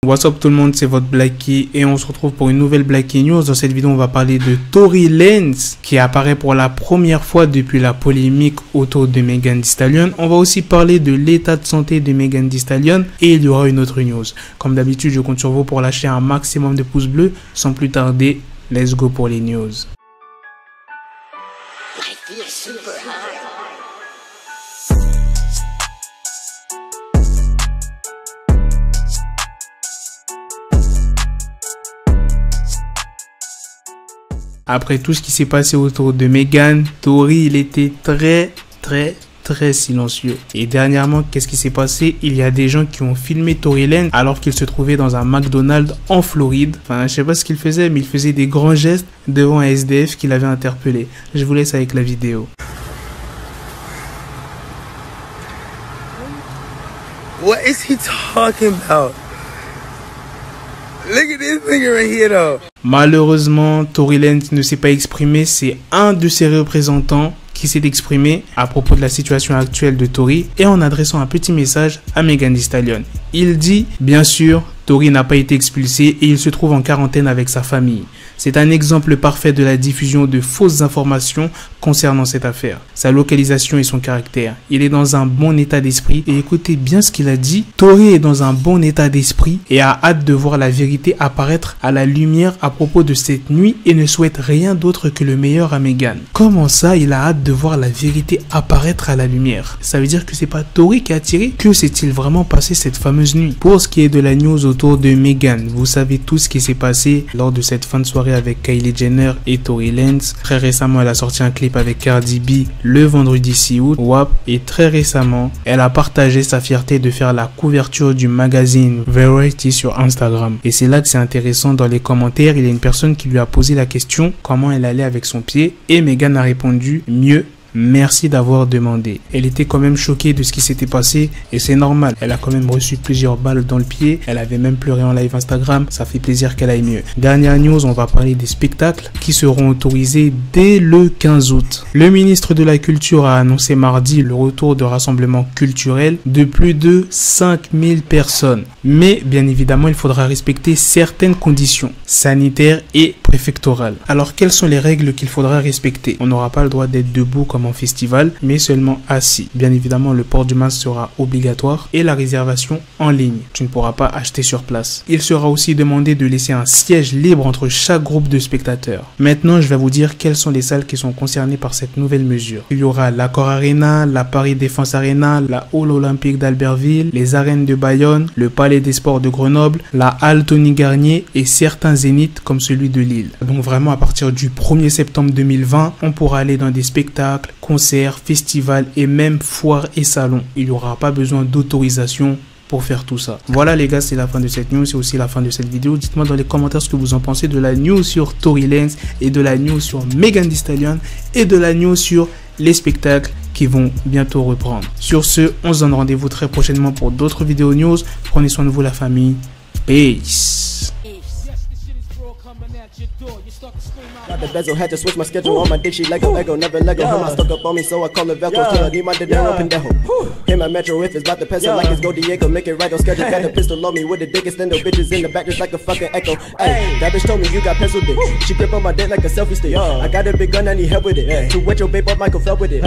What's up tout le monde, c'est votre Blackie et on se retrouve pour une nouvelle Blackie News. Dans cette vidéo, on va parler de Tory Lanez qui apparaît pour la première fois depuis la polémique autour de Megan Thee Stallion. On va aussi parler de l'état de santé de Megan Thee Stallion et il y aura une autre news. Comme d'habitude, je compte sur vous pour lâcher un maximum de pouces bleus. Sans plus tarder, let's go pour les news. Après tout ce qui s'est passé autour de Megan, Tory, il était très silencieux. Et dernièrement, qu'est-ce qui s'est passé? Il y a des gens qui ont filmé Tory Lanez alors qu'il se trouvait dans un McDonald's en Floride. Enfin, je sais pas ce qu'il faisait, mais il faisait des grands gestes devant un SDF qui l'avait interpellé. Je vous laisse avec la vidéo. What is he talking about? Look at this nigga right here though. Malheureusement, Tory Lanez ne s'est pas exprimé. C'est un de ses représentants qui s'est exprimé à propos de la situation actuelle de Tory et en adressant un petit message à Megan Thee Stallion. Il dit, bien sûr, Tory n'a pas été expulsé et il se trouve en quarantaine avec sa famille. C'est un exemple parfait de la diffusion de fausses informations concernant cette affaire. Sa localisation et son caractère. Il est dans un bon état d'esprit et écoutez bien ce qu'il a dit. Tory est dans un bon état d'esprit et a hâte de voir la vérité apparaître à la lumière à propos de cette nuit et ne souhaite rien d'autre que le meilleur à Megan. Comment ça, il a hâte de voir la vérité apparaître à la lumière? Ça veut dire que c'est pas Tory qui a tiré? Que s'est-il vraiment passé cette fameuse nuit? Pour ce qui est de la news autour de Megan, vous savez tout ce qui s'est passé lors de cette fin de soirée avec Kylie Jenner et Tory Lanez. Très récemment, elle a sorti un clip avec Cardi B le vendredi 6 août. WAP. Et très récemment, elle a partagé sa fierté de faire la couverture du magazine Variety sur Instagram. Et c'est là que c'est intéressant, dans les commentaires, il y a une personne qui lui a posé la question comment elle allait avec son pied et Megan a répondu mieux. Merci d'avoir demandé. Elle était quand même choquée de ce qui s'était passé et c'est normal. Elle a quand même reçu plusieurs balles dans le pied. Elle avait même pleuré en live Instagram. Ça fait plaisir qu'elle aille mieux. Dernière news, on va parler des spectacles qui seront autorisés dès le 15 août. Le ministre de la Culture a annoncé mardi le retour de rassemblements culturels de plus de 5000 personnes. Mais bien évidemment, il faudra respecter certaines conditions sanitaires et préfectorales. Alors, quelles sont les règles qu'il faudra respecter? On n'aura pas le droit d'être debout comme en festival, mais seulement assis. Bien évidemment, le port du masque sera obligatoire et la réservation en ligne. Tu ne pourras pas acheter sur place. Il sera aussi demandé de laisser un siège libre entre chaque groupe de spectateurs. Maintenant, je vais vous dire quelles sont les salles qui sont concernées par cette nouvelle mesure. Il y aura l'Accor Arena, la Paris Défense Arena, la Hall Olympique d'Albertville, les arènes de Bayonne, le Palais des Sports de Grenoble, la Halle Tony Garnier et certains zéniths comme celui de Lille. Donc vraiment, à partir du 1er septembre 2020, on pourra aller dans des spectacles, concerts, festivals et même foires et salons. Il n'y aura pas besoin d'autorisation pour faire tout ça. Voilà les gars, c'est la fin de cette news, c'est aussi la fin de cette vidéo. Dites-moi dans les commentaires ce que vous en pensez de la news sur Tory Lanez et de la news sur Megan Thee Stallion et de la news sur les spectacles qui vont bientôt reprendre. Sur ce, on se donne rendez-vous très prochainement pour d'autres vidéos news. Prenez soin de vous la famille. Peace. Got the bezel, had to switch my schedule on my dick, she Lego, never Lego. Her mouth stuck up on me, so I call it Velcro. Till I need my dinero pendejo. Hit my metro if it's about to peso, like it's Go Diego, make it right on schedule. Got the pistol on me with the dick, extend the bitches in the back just like a fucking echo. Ay, that bitch told me you got pencil dick. She grip on my dick like a selfie stick. I got a big gun, I need help with it. To wet your babe up, Michael fell with it.